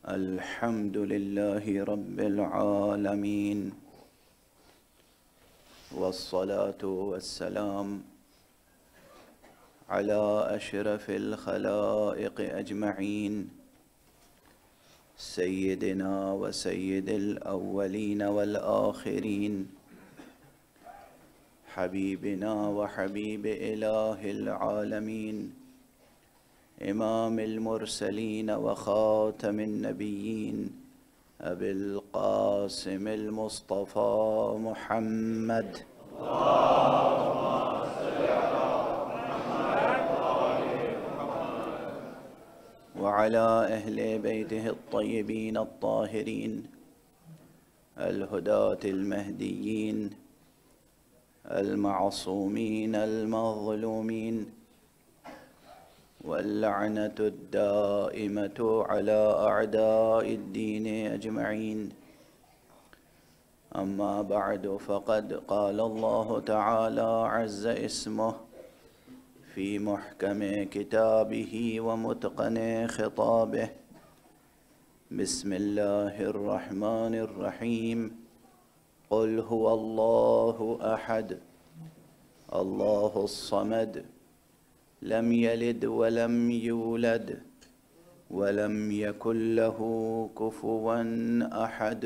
الحمد لله رب العالمين، والصلاة والسلام على أشرف الخلائق أجمعين، سيدنا وسيد الأولين والآخرين، حبيبنا وحبيب إله العالمين، إمام المرسلين وخاتم النبيين، أبي القاسم المصطفى محمد. وعلى أهل بيته الطيبين الطاهرين الهداة المهديين المعصومين المظلومين، واللعنة الدائمة على أعداء الدين أجمعين. أما بعد، فقد قال الله تعالى عز اسمه في محكم كتابه ومتقن خطابه: بسم الله الرحمن الرحيم. قل هو الله أحد الله الصمد لم يلد ولم يولد ولم يكن له كفوا أحد.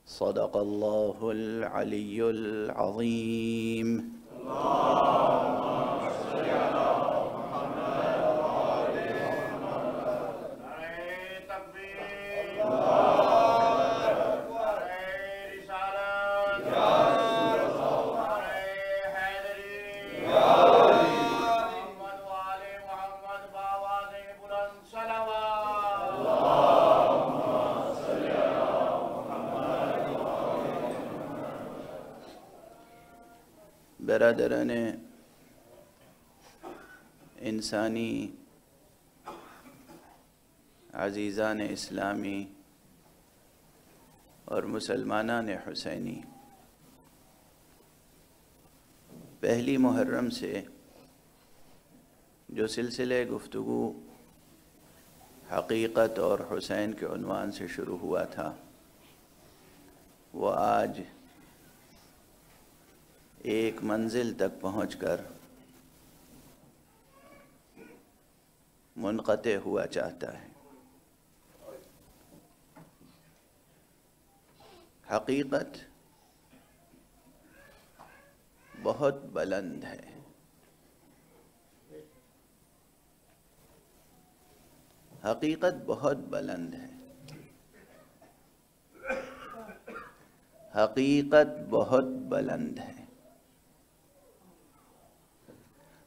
صدق الله العلي العظيم. اللهم صل على محمد وآل محمد. نعرہ تکبیر، اللہ اکبر، نعرہ رسالت، یا رسول اللہ، نعرہ حیدری، یا محمد وآل محمد بآواز بلند صلوات. اللهم صل علی محمد وآل محمد. برادران انسانی، عزیزان اسلامی اور مسلمانان حسینی، پہلی محرم سے جو سلسلے گفتگو حقیقت اور حسین کے عنوان سے شروع ہوا تھا، وہ آج ایک منزل تک پہنچ کر منقطع ہوا چاہتا ہے. حقیقت بہت بلند ہے. حقیقت بہت بلند ہے. حقیقت بہت بلند ہے.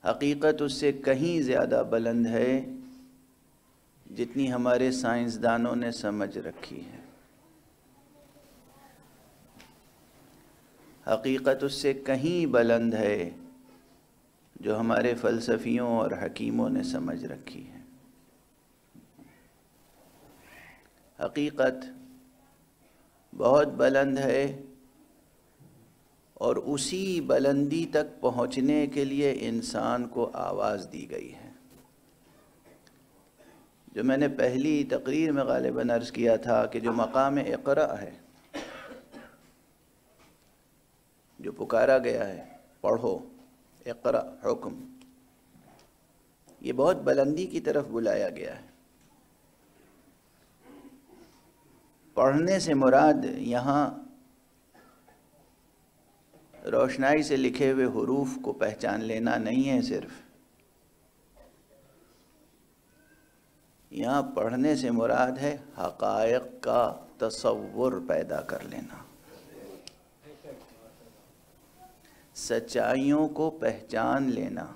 حقیقت اس سے کہیں زیادہ بلند ہے جتنی ہمارے سائنسدانوں نے سمجھ رکھی ہے. حقیقت اس سے کہیں بلند ہے جو ہمارے فلسفیوں اور حکیموں نے سمجھ رکھی ہے. حقیقت بہت بلند ہے، اور اسی بلندی تک پہنچنے کے لیے انسان کو آواز دی گئی ہے. جو میں نے پہلی تقریر میں غالباً عرض کیا تھا کہ جو مقام اقرا ہے، جو پکارا گیا ہے، پڑھو، اقرا، حکم، یہ بہت بلندی کی طرف بلایا گیا ہے. پڑھنے سے مراد یہاں روشنائی سے لکھے ہوئے حروف کو پہچان لینا نہیں ہے. صرف یہاں پڑھنے سے مراد ہے حقائق کا تصور پیدا کر لینا، سچائیوں کو پہچان لینا.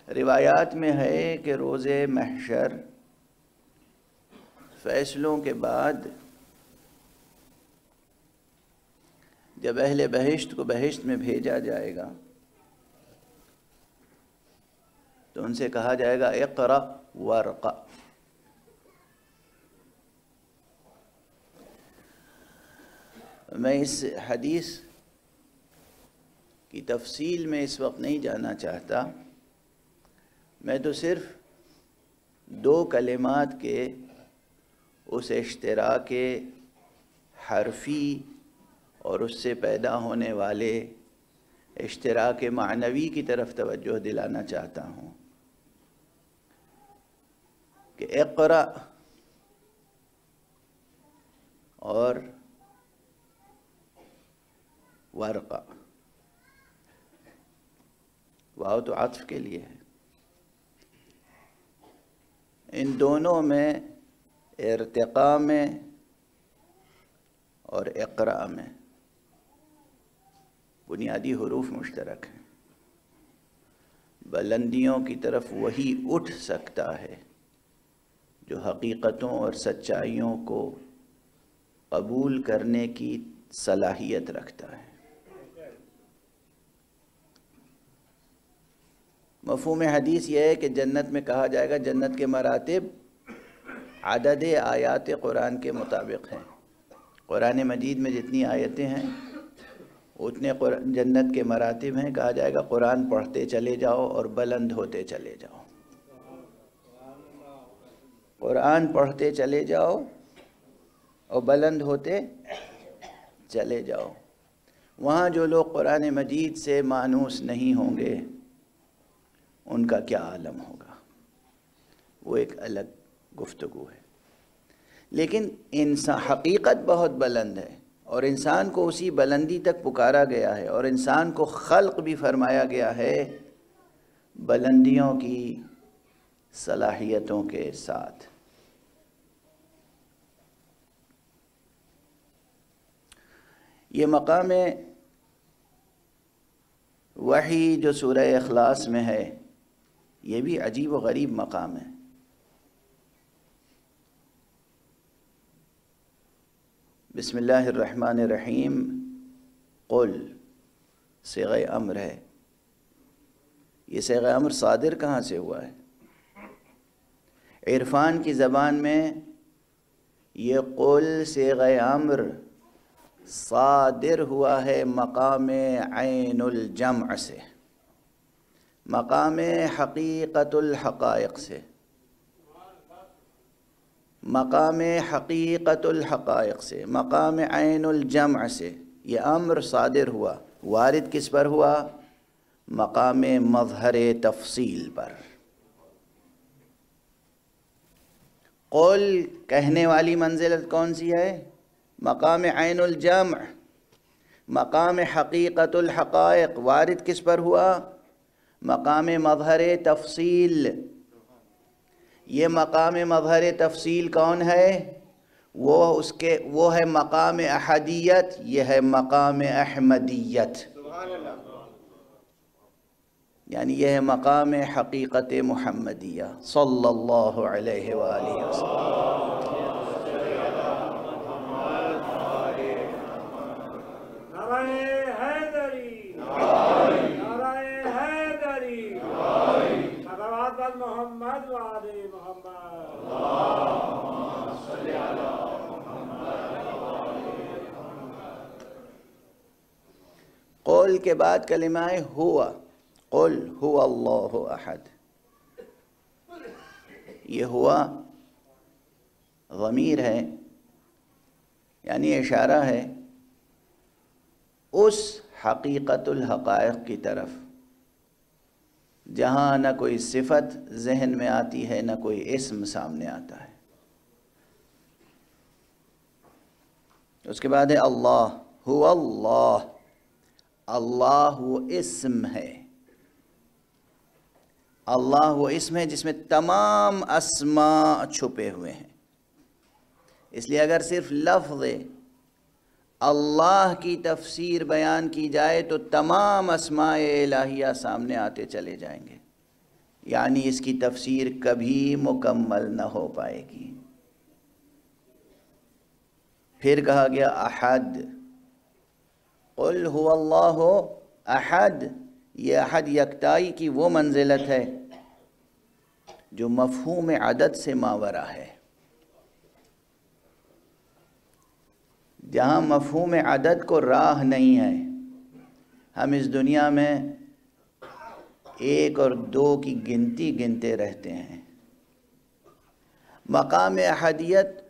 روایات میں ہے کہ روز محشر فیصلوں کے بعد جب اہل بہشت کو بہشت میں بھیجا جائے گا تو ان سے کہا جائے گا اقرأ ورقہ. میں اس حدیث کی تفصیل میں اس وقت نہیں جانا چاہتا. میں تو صرف دو کلمات کے اس اشتراک حرفی اور اس سے پیدا ہونے والے اشتراک معنوی کی طرف توجہ دلانا چاہتا ہوں کہ اقرأ اور ورقہ، واو تو عطف کے لیے ہے، ان دونوں میں ارتقاء میں اور اقرأ میں بنیادی حروف مشترک ہیں۔ بلندیوں کی طرف وہی اٹھ سکتا ہے جو حقیقتوں اور سچائیوں کو قبول کرنے کی صلاحیت رکھتا ہے۔ مفہوم حدیث یہ ہے کہ جنت میں کہا جائے گا جنت کے مراتب عدد آیات قرآن کے مطابق ہیں۔ قرآن مجید میں جتنی آیتیں ہیں اتنے جنت کے مراتب ہیں۔ کہا جائے گا قرآن پڑھتے چلے جاؤ اور بلند ہوتے چلے جاؤ، قرآن پڑھتے چلے جاؤ اور بلند ہوتے چلے جاؤ۔ وہاں جو لوگ قرآن مجید سے مانوس نہیں ہوں گے ان کا کیا عالم ہوگا، وہ ایک الگ گفتگو ہے۔ لیکن انسان حقیقت بہت بلند ہے اور انسان کو اسی بلندی تک پکارا گیا ہے، اور انسان کو خلق بھی فرمایا گیا ہے بلندیوں کی صلاحیتوں کے ساتھ۔ یہ مقام وحی جو سورہ اخلاص میں ہے یہ بھی عجیب و غریب مقام ہے۔ بسم اللہ الرحمن الرحیم، قل صیغہ امر ہے۔ یہ صیغہ امر صادر کہاں سے ہوا ہے؟ عرفان کی زبان میں یہ قل صیغہ امر صادر ہوا ہے مقام عین الجمع سے، مقام حقیقت الحقائق سے، مقام حقیقت الحقائق سے، مقام عین الجمع سے یہ امر صادر ہوا۔ وارد کس پر ہوا؟ مقام مظہر تفصیل پر۔ قل کہنے والی منزلت کون سی ہے؟ مقام عین الجمع، مقام حقیقت الحقائق۔ وارد کس پر ہوا؟ مقام مظہر تفصیل۔ یہ مقام مظہر تفصیل کون ہے؟ وہ ہے مقام احدیت، یہ ہے مقام احمدیت، یعنی یہ ہے مقام حقیقت محمدیہ صلی اللہ علیہ وآلہ وسلم۔ قول کے بعد کلمہ ہوا، قل هو اللہ احد۔ یہ ہوا ضمیر ہے، یعنی اشارہ ہے اس حقیقت الحقائق کی طرف جہاں نہ کوئی صفت ذہن میں آتی ہے نہ کوئی اسم سامنے آتا ہے۔ اس کے بعد ہے اللہ، هو اللہ۔ اللہ وہ اسم ہے، اللہ وہ اسم ہے جس میں تمام اسماء چھپے ہوئے ہیں۔ اس لیے اگر صرف لفظ اللہ کی تفسیر بیان کی جائے تو تمام اسماء الہیہ سامنے آتے چلے جائیں گے، یعنی اس کی تفسیر کبھی مکمل نہ ہو پائے گی۔ پھر کہا گیا احد، قل هو اللہ احد۔ یہ احد یکتائی کی وہ منزلت ہے جو مفہوم عدد سے ماورا ہے۔ جہاں مفہوم عدد کو راہ نہیں ہے، ہم اس دنیا میں 1 اور 2 کی گنتی گنتے رہتے ہیں۔ مقام احدیت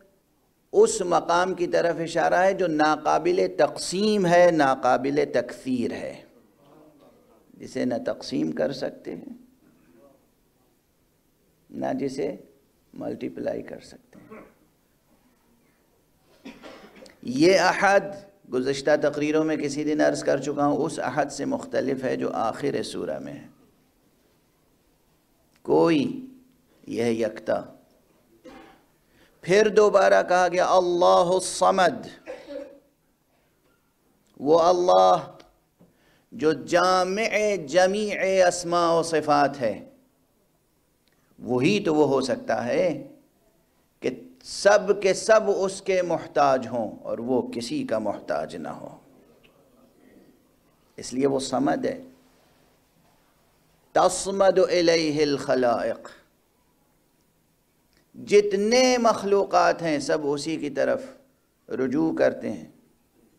اس مقام کی طرف اشارہ ہے جو ناقابل تقسیم ہے، ناقابل تکثیر ہے، جسے نہ تقسیم کر سکتے ہیں نہ جسے ملٹیپلائی کر سکتے ہیں۔ یہ احد گزشتہ تقریروں میں کسی دن عرض کر چکا ہوں، اس احد سے مختلف ہے جو آخر سورہ میں ہے۔ کوئی، یہ یکتا۔ پھر دوبارہ کہا گیا اللہ الصمد، وہ اللہ جو جامع جمیع اسماء و صفات ہے، وہی تو وہ ہو سکتا ہے کہ سب کے سب اس کے محتاج ہوں اور وہ کسی کا محتاج نہ ہو، اس لیے وہ صمد ہے۔ تصمد الیہ الخلائق، جتنے مخلوقات ہیں سب اسی کی طرف رجوع کرتے ہیں،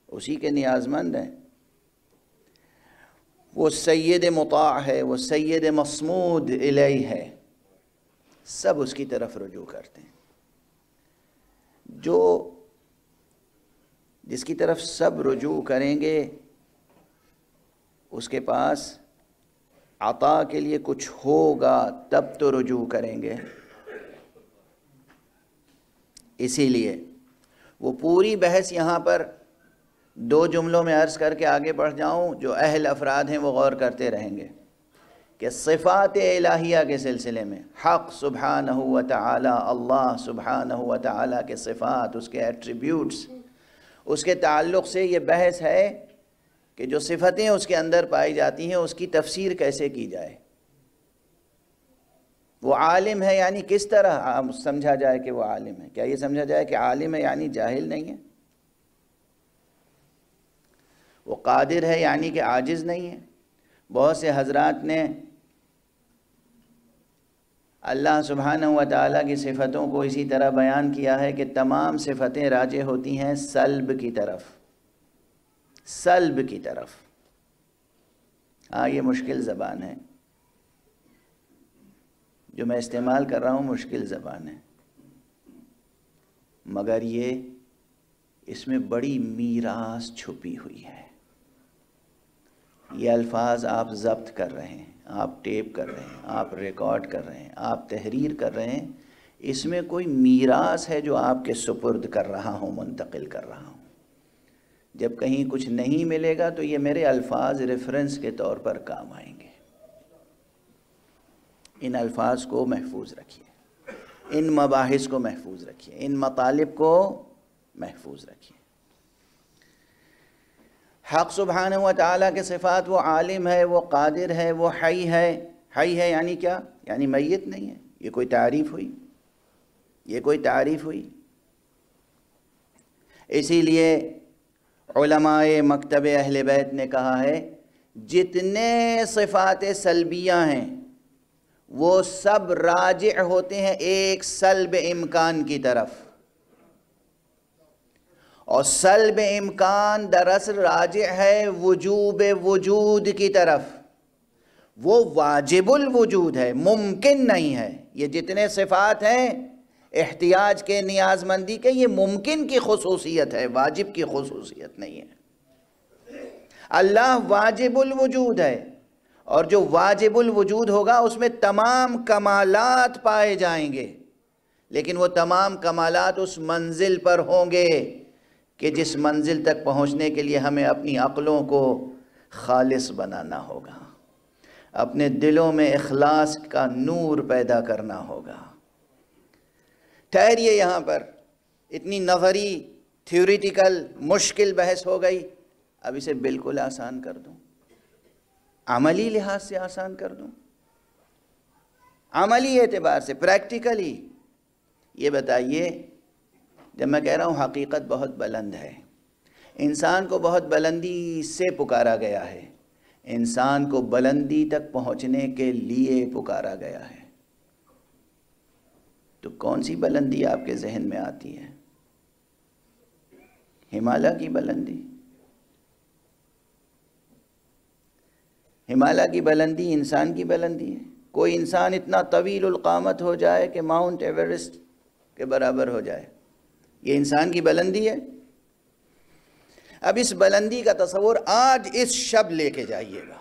اسی کے نیاز مند ہیں۔ وہ سید مطاع ہے، وہ سید مصمود الیہ ہے، سب اس کی طرف رجوع کرتے ہیں۔ جس کی طرف سب رجوع کریں گے اس کے پاس عطا کے لیے کچھ ہوگا، تب تو رجوع کریں گے۔ اسی لیے وہ پوری بحث یہاں پر 2 جملوں میں عرض کر کے آگے بڑھ جاؤں، جو اہل افراد ہیں وہ غور کرتے رہیں گے کہ صفات الہیہ کے سلسلے میں حق سبحانہ و تعالی، اللہ سبحانہ و تعالی کے صفات، اس کے ایٹریبیوٹس، اس کے تعلق سے یہ بحث ہے کہ جو صفتیں اس کے اندر پائی جاتی ہیں اس کی تفسیر کیسے کی جائے۔ وہ عالم ہے یعنی کس طرح سمجھا جائے کہ وہ عالم ہے؟ کیا یہ سمجھا جائے کہ عالم ہے یعنی جاہل نہیں ہے؟ وہ قادر ہے یعنی کہ عاجز نہیں ہے؟ بہت سے حضرات نے اللہ سبحانہ و تعالیٰ کی صفتوں کو اسی طرح بیان کیا ہے کہ تمام صفتیں راجع ہوتی ہیں سلب کی طرف، سلب کی طرف۔ ہاں یہ مشکل زبان ہے جو میں استعمال کر رہا ہوں، مشکل زبان ہے، مگر اس میں بڑی میراث چھپی ہوئی ہے۔ یہ الفاظ آپ ضبط کر رہے ہیں، آپ ٹیپ کر رہے ہیں، آپ ریکارڈ کر رہے ہیں، آپ تحریر کر رہے ہیں، اس میں کوئی میراث ہے جو آپ کے سپرد کر رہا ہوں، منتقل کر رہا ہوں۔ جب کہیں کچھ نہیں ملے گا تو یہ میرے الفاظ ریفرنس کے طور پر کام آئیں گے۔ ان الفاظ کو محفوظ رکھیے، ان مباحث کو محفوظ رکھیے، ان مطالب کو محفوظ رکھیے۔ حق سبحانہ و تعالیٰ کے صفات، وہ عالم ہے، وہ قادر ہے، وہ حی ہے۔ حی ہے یعنی کیا؟ یعنی میت نہیں ہے۔ یہ کوئی تعریف ہوئی؟ یہ کوئی تعریف ہوئی؟ اسی لیے علماء مکتب اہل بیت نے کہا ہے جتنے صفات سلبیہ ہیں وہ سب راجع ہوتے ہیں ایک سلب امکان کی طرف، اور سلب امکان دراصل راجع ہے وجوب وجود کی طرف۔ وہ واجب الوجود ہے، ممکن نہیں ہے۔ یہ جتنے صفات ہیں احتیاج کے، نیاز مندی کے، یہ ممکن کی خصوصیت ہے، واجب کی خصوصیت نہیں ہے۔ اللہ واجب الوجود ہے، اور جو واجب الوجود ہوگا اس میں تمام کمالات پائے جائیں گے، لیکن وہ تمام کمالات اس منزل پر ہوں گے کہ جس منزل تک پہنچنے کے لیے ہمیں اپنی عقلوں کو خالص بنانا ہوگا، اپنے دلوں میں اخلاص کا نور پیدا کرنا ہوگا۔ ٹھہریے، یہاں پر اتنی نظری تھیوریٹیکل مشکل بحث ہو گئی، اب اسے بالکل آسان کر دوں، عملی لحاظ سے آسان کر دوں، عملی اعتبار سے، پریکٹیکلی۔ یہ بتائیے، جب میں کہہ رہا ہوں حقیقت بہت بلند ہے، انسان کو بہت بلندی سے پکارا گیا ہے، انسان کو بلندی تک پہنچنے کے لیے پکارا گیا ہے، تو کون سی بلندی آپ کے ذہن میں آتی ہے؟ ہمالیہ کی بلندی؟ ہمالیہ کی بلندی انسان کی بلندی ہے. کوئی انسان اتنا طویل القامت ہو جائے کہ ماؤنٹ ایورسٹ کے برابر ہو جائے، یہ انسان کی بلندی ہے. اب اس بلندی کا تصور آج اس شب لے کے جائیے گا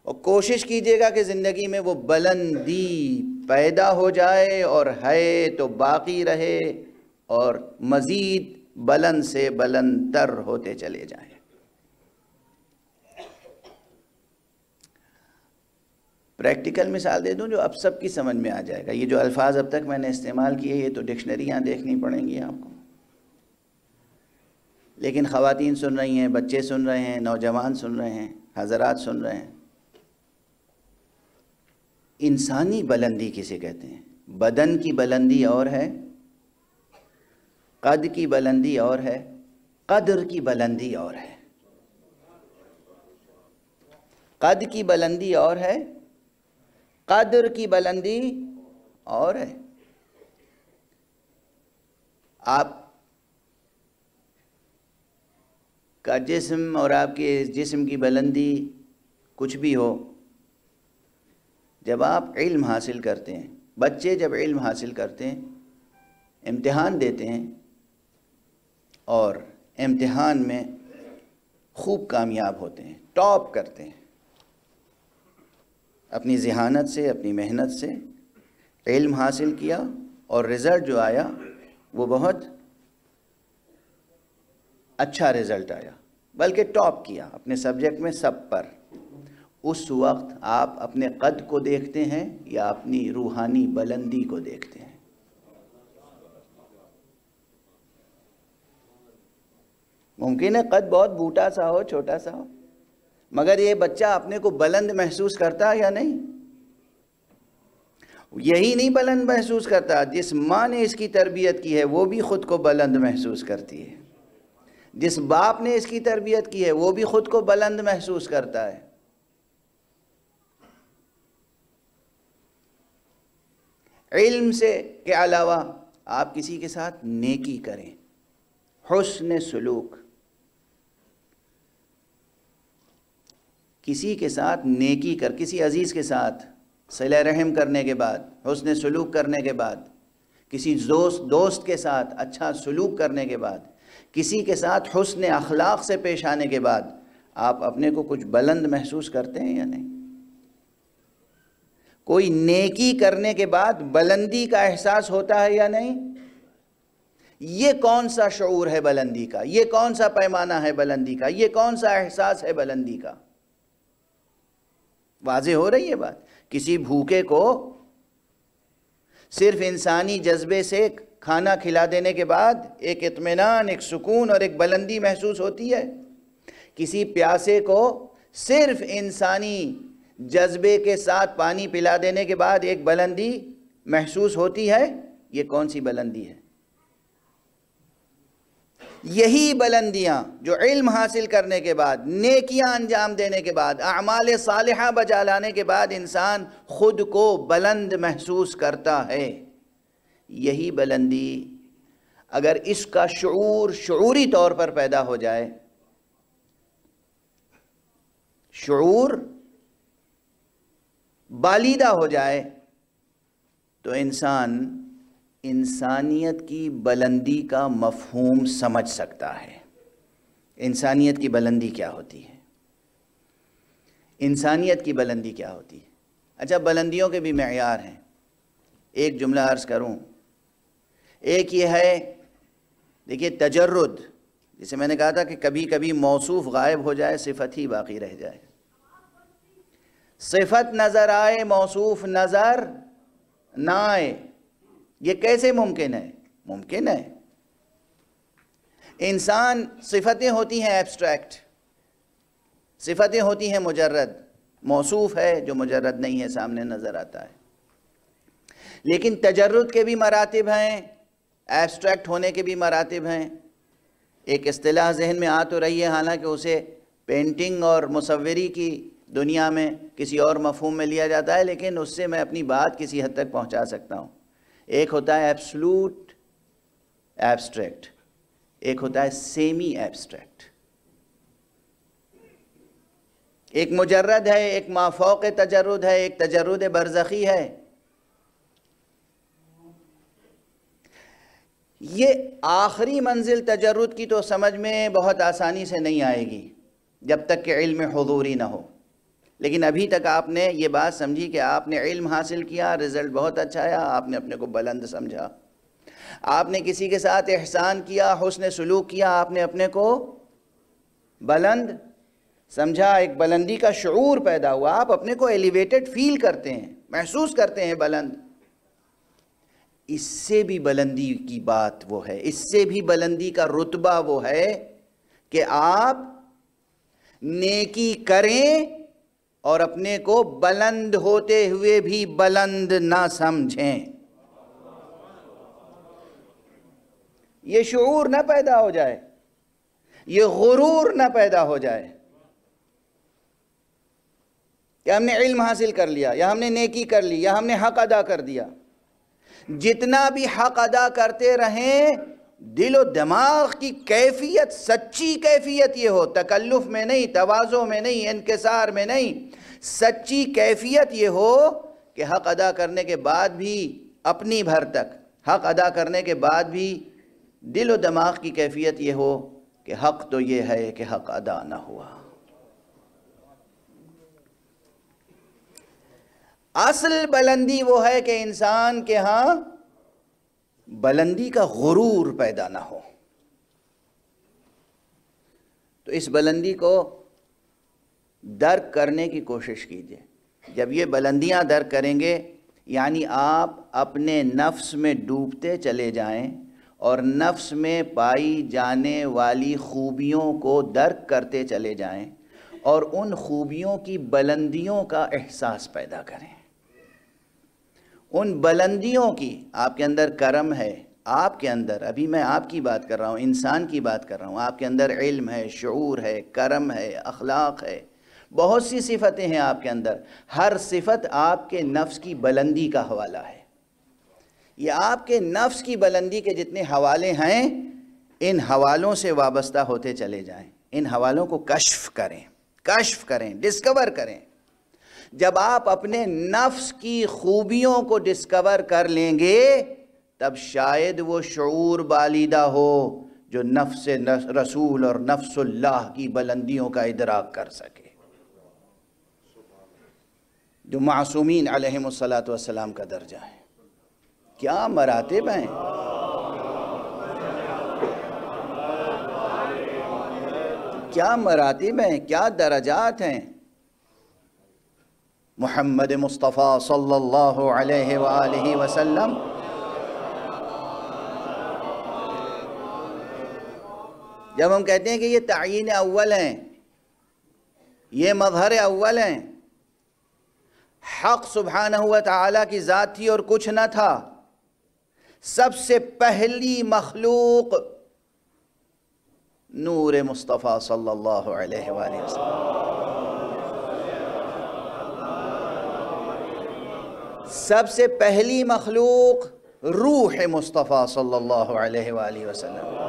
اور کوشش کیجیے گا کہ زندگی میں وہ بلندی پیدا ہو جائے اور ہے تو باقی رہے اور مزید بلند سے بلند تر ہوتے چلے جائیں. پریکٹیکل مثال دے دوں جو اب سب کی سمجھ میں آ جائے گا. یہ جو الفاظ اب تک میں نے استعمال کیے یہ تو ڈکشنریاں دیکھنی پڑیں گی آپ کو، لیکن خواتین سن رہی ہیں، بچے سن رہے ہیں، نوجوان سن رہے ہیں، حضرات سن رہے ہیں. انسانی بلندی کسے کہتے ہیں؟ بدن کی بلندی اور ہے، قد کی بلندی اور ہے، قدر کی بلندی اور ہے. قد کی بلندی اور ہے، قدر کی بلندی اور ہے. آپ کا جسم اور آپ کے جسم کی بلندی کچھ بھی ہو، جب آپ علم حاصل کرتے ہیں، بچے جب علم حاصل کرتے ہیں، امتحان دیتے ہیں اور امتحان میں خوب کامیاب ہوتے ہیں، ٹاپ کرتے ہیں، اپنی ذہانت سے، اپنی محنت سے علم حاصل کیا اور رزلٹ جو آیا وہ بہت اچھا رزلٹ آیا، بلکہ ٹاپ کیا اپنے سبجیکٹ میں سب پر. اس وقت آپ اپنے قد کو دیکھتے ہیں یا اپنی روحانی بلندی کو دیکھتے ہیں؟ ممکن ہے قد بہت بوٹا سا ہو، چھوٹا سا ہو، مگر یہ بچہ اپنے کو بلند محسوس کرتا ہے یا نہیں؟ یہی نہیں بلند محسوس کرتا، جس ماں نے اس کی تربیت کی ہے وہ بھی خود کو بلند محسوس کرتی ہے، جس باپ نے اس کی تربیت کی ہے وہ بھی خود کو بلند محسوس کرتا ہے. علم سے کے علاوہ آپ کسی کے ساتھ نیکی کریں، حسن سلوک. کسی کے ساتھ نیکی کر، کسی عزیز کے ساتھ صلہ رحم کرنے کے بعد، حسن سلوک کرنے کے بعد، کسی دوست کے ساتھ اچھا سلوک کرنے کے بعد، کسی کے ساتھ حسن اخلاق سے پیش آنے کے بعد آپ اپنے کو کچھ بلند محسوس کرتے ہیں یا نہیں؟ کوئی نیکی کرنے کے بعد بلندی کا احساس ہوتا ہے یا نہیں؟ یہ کون سا شعور ہے بلندی کا؟ یہ کون سا پیمانہ ہے بلندی کا؟ یہ کون سا احساس ہے بلندی کا؟ واضح ہو رہی ہے بات؟ کسی بھوکے کو صرف انسانی جذبے سے کھانا کھلا دینے کے بعد ایک اطمینان، ایک سکون اور ایک بلندی محسوس ہوتی ہے. کسی پیاسے کو صرف انسانی جذبے کے ساتھ پانی پلا دینے کے بعد ایک بلندی محسوس ہوتی ہے. یہ کون سی بلندی ہے؟ یہی بلندیاں جو علم حاصل کرنے کے بعد، نیکیاں انجام دینے کے بعد، اعمال صالحہ بجا لانے کے بعد انسان خود کو بلند محسوس کرتا ہے. یہی بلندی اگر اس کا شعور شعوری طور پر پیدا ہو جائے، شعور بالیدہ ہو جائے، تو انسان انسانیت کی بلندی کا مفہوم سمجھ سکتا ہے. انسانیت کی بلندی کیا ہوتی ہے؟ انسانیت کی بلندی کیا ہوتی ہے؟ اچھا، بلندیوں کے بھی معیار ہیں. ایک جملہ عرض کروں. ایک یہ ہے، دیکھیے، تجرد، جسے میں نے کہا تھا کہ کبھی کبھی موصوف غائب ہو جائے، صفت ہی باقی رہ جائے. صفت نظر آئے، موصوف نظر نہ آئے، یہ کیسے ممکن ہے؟ ممکن ہے. انسان صفتیں ہوتی ہیں ایبسٹریکٹ، صفتیں ہوتی ہیں مجرد، موصوف ہے جو مجرد نہیں ہے، سامنے نظر آتا ہے. لیکن تجرد کے بھی مراتب ہیں، ایبسٹریکٹ ہونے کے بھی مراتب ہیں. ایک اصطلاح ذہن میں آ تو رہی ہے، حالانکہ اسے پینٹنگ اور مصوری کی دنیا میں کسی اور مفہوم میں لیا جاتا ہے، لیکن اس سے میں اپنی بات کسی حد تک پہنچا سکتا ہوں. ایک ہوتا ہے ایبسلوٹ ایبسٹریکٹ، ایک ہوتا ہے سیمی ایبسٹریکٹ. ایک مجرد ہے، ایک مافوق تجرد ہے، ایک تجرد برزخی ہے۔ یہ آخری منزل تجرد کی تو سمجھ میں بہت آسانی سے نہیں آئے گی جب تک کہ علم حضوری نہ ہو، لیکن ابھی تک آپ نے یہ بات سمجھی کہ آپ نے علم حاصل کیا، رزلٹ بہت اچھا آیا، آپ نے اپنے کو بلند سمجھا۔ آپ نے کسی کے ساتھ احسان کیا، حسن سلوک کیا، آپ نے اپنے کو بلند سمجھا، ایک بلندی کا شعور پیدا ہوا، آپ اپنے کو ایلیویٹڈ فیل کرتے ہیں، محسوس کرتے ہیں بلند۔ اس سے بھی بلندی کی بات وہ ہے، اس سے بھی بلندی کا رتبہ وہ ہے کہ آپ نیکی کریں اور اپنے کو بلند ہوتے ہوئے بھی بلند نہ سمجھیں۔ یہ شعور نہ پیدا ہو جائے، یہ غرور نہ پیدا ہو جائے کہ ہم نے علم حاصل کر لیا، یا ہم نے نیکی کر لی، یا ہم نے حق ادا کر دیا۔ جتنا بھی حق ادا کرتے رہیں، دل و دماغ کی کیفیت، سچی کیفیت یہ ہو، تکلف میں نہیں، تواضع میں نہیں، انکسار میں نہیں، سچی کیفیت یہ ہو کہ حق ادا کرنے کے بعد بھی اپنی بھر تک، حق ادا کرنے کے بعد بھی دل و دماغ کی کیفیت یہ ہو کہ حق تو یہ ہے کہ حق ادا نہ ہوا۔ اصل بلندی وہ ہے کہ انسان کے ہاں بلندی کا غرور پیدا نہ ہو۔ تو اس بلندی کو درک کرنے کی کوشش کیجیے۔ جب یہ بلندیاں درک کریں گے، یعنی آپ اپنے نفس میں ڈوبتے چلے جائیں اور نفس میں پائی جانے والی خوبیوں کو درک کرتے چلے جائیں اور ان خوبیوں کی بلندیوں کا احساس پیدا کریں۔ ان بلندیوں کی، آپ کے اندر کرم ہے، آپ کے اندر، ابھی میں آپ کی بات کر رہا ہوں، انسان کی بات کر رہا ہوں، آپ کے اندر علم ہے، شعور ہے، کرم ہے، اخلاق ہے، بہت سی صفتیں ہیں آپ کے اندر۔ ہر صفت آپ کے نفس کی بلندی کا حوالہ ہے۔ یہ آپ کے نفس کی بلندی کے جتنے حوالے ہیں، ان حوالوں سے وابستہ ہوتے چلے جائیں، ان حوالوں کو کشف کریں، ڈسکور کریں۔ جب آپ اپنے نفس کی خوبیوں کو ڈسکور کر لیں گے، تب شاید وہ شعور بالیدہ ہو جو نفس رسول اور نفس اللہ کی بلندیوں کا ادراک کر سکے، جو معصومین علیہم الصلاۃ کا درجہ ہے۔ کیا مراتب ہیں، کیا مراتب ہیں، کیا درجات ہیں۔ محمد مصطفیٰ صلی اللہ علیہ وآلہ وسلم جب ہم کہتے ہیں کہ یہ تعیین اول ہیں، یہ مظہر اول ہیں، حق سبحانہ و تعالیٰ کی ذات تھی اور کچھ نہ تھا، سب سے پہلی مخلوق نور مصطفیٰ صلی اللہ علیہ وآلہ وسلم، سب سے پہلی مخلوق روح مصطفیٰ صلی اللہ علیہ وآلہ وسلم۔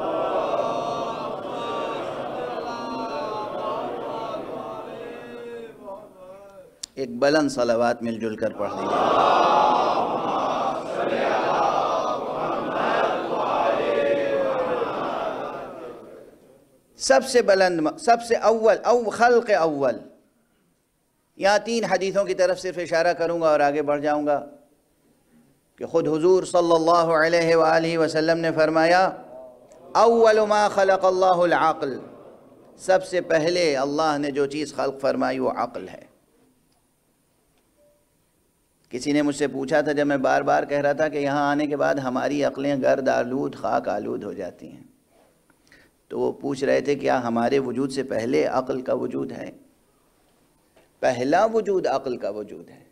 ایک بلند صلوات مل جل کر پڑھ دیجیے۔ سب سے بلند، سب سے اول، خلق اول۔ یہاں 3 حدیثوں کی طرف صرف اشارہ کروں گا اور آگے بڑھ جاؤں گا کہ خود حضور صلی اللہ علیہ وآلہ وسلم نے فرمایا، اول ما خلق اللہ العقل، سب سے پہلے اللہ نے جو چیز خلق فرمائی وہ عقل ہے۔ کسی نے مجھ سے پوچھا تھا، جب میں بار بار کہہ رہا تھا کہ یہاں آنے کے بعد ہماری عقلیں گرد آلود، خاک آلود ہو جاتی ہیں، تو وہ پوچھ رہے تھے کیا ہمارے وجود سے پہلے عقل کا وجود ہے؟ پہلا وجود عقل کا وجود ہے۔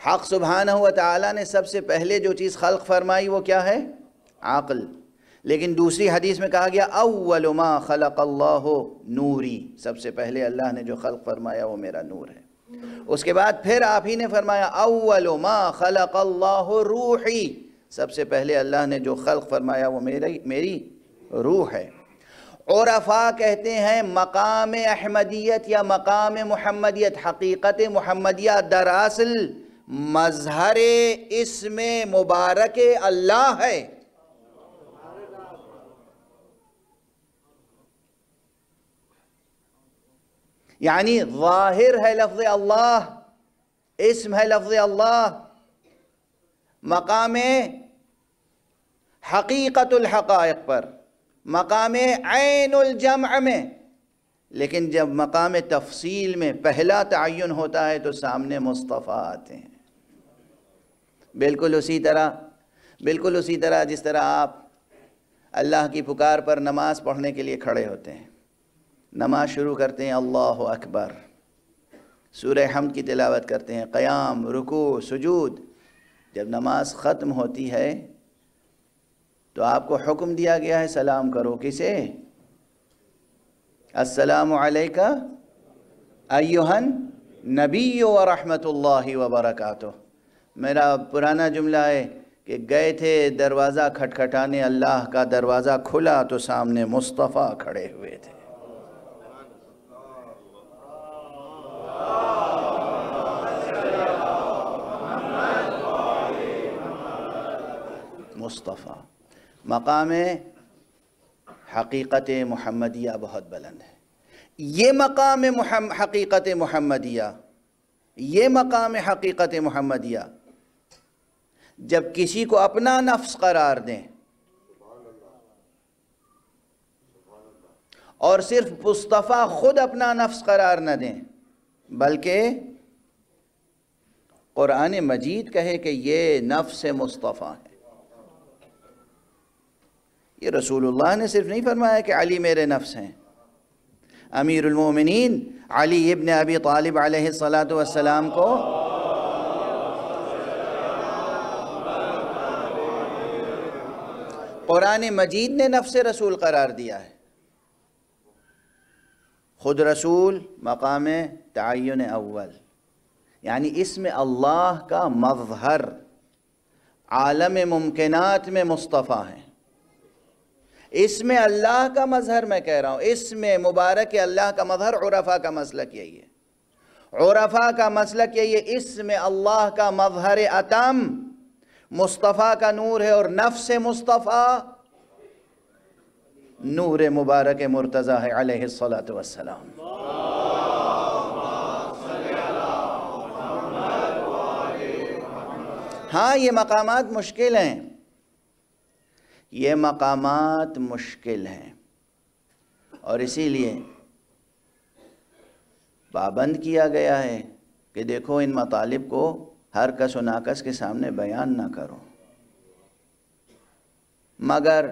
حق سبحانہ و تعالیٰ نے سب سے پہلے جو چیز خلق فرمائی وہ کیا ہے؟ عقل۔ لیکن دوسری حدیث میں کہا گیا اول ما خلق اللہ نوری، سب سے پہلے اللہ نے جو خلق فرمایا وہ میرا نور ہے۔ اس کے بعد پھر آپ ہی نے فرمایا اول ما خلق اللہ روحی، سب سے پہلے اللہ نے جو خلق فرمایا وہ میری روح ہے۔ عرفاء کہتے ہیں مقام احمدیت یا مقام محمدیت، حقیقت محمدیہ دراصل مظہر اسم مبارک اللہ ہے۔ یعنی ظاہر ہے لفظ اللہ، اسم ہے لفظ اللہ، مقام حقیقت الحقائق پر، مقام عین الجمع میں، لیکن جب مقام تفصیل میں پہلا تعین ہوتا ہے تو سامنے مصطفیٰ آتے ہیں۔ بالکل اسی طرح جس طرح آپ اللہ کی پکار پر نماز پڑھنے کے لیے کھڑے ہوتے ہیں، نماز شروع کرتے ہیں اللہ اکبر، سورہ حمد کی تلاوت کرتے ہیں، قیام، رکوع، سجود، جب نماز ختم ہوتی ہے تو آپ کو حکم دیا گیا ہے سلام کرو، کسے؟ السلام علیکہ ایھا النبی ورحمۃ اللہ وبرکاتہ۔ میرا پرانا جملہ ہے کہ گئے تھے دروازہ کھٹکھٹانے، اللہ کا دروازہ کھلا تو سامنے مصطفیٰ کھڑے ہوئے تھے۔ مصطفیٰ، مقام حقیقت محمدیہ بہت بلند ہے۔ یہ مقام حقیقت محمدیہ، یہ مقام حقیقت محمدیہ جب کسی کو اپنا نفس قرار دیں اور صرف مصطفیٰ خود اپنا نفس قرار نہ دیں، بلکہ قرآن مجید کہے کہ یہ نفس مصطفیٰ ہے۔ یہ رسول اللہ نے صرف نہیں فرمایا کہ علی میرے نفس ہیں، امیر المومنین علی ابن ابی طالب علیہ السلام کو قرآن مجید نے نفس رسول قرار دیا ہے۔ خود رسول مقام تعین اول، یعنی اسم اللہ کا مظہر، عالم ممکنات میں مصطفیٰ ہیں۔ اسم اللہ کا مظہر میں کہہ رہا ہوں، اسم مبارک اللہ کا مظہر عرفاء کا مسلک یہی ہے۔ عرفاء کا مسلک یہی ہے، اسم اللہ کا مظہر اتم مصطفیٰ کا نور ہے، اور نفس مصطفیٰ نور مبارک مرتضیٰ ہے علیہ السلام۔ ہاں یہ مقامات مشکل ہیں، یہ مقامات مشکل ہیں، اور اسی لیے پابند کیا گیا ہے کہ دیکھو ان مطالب کو ہر کس و ناکس کے سامنے بیان نہ کرو۔ مگر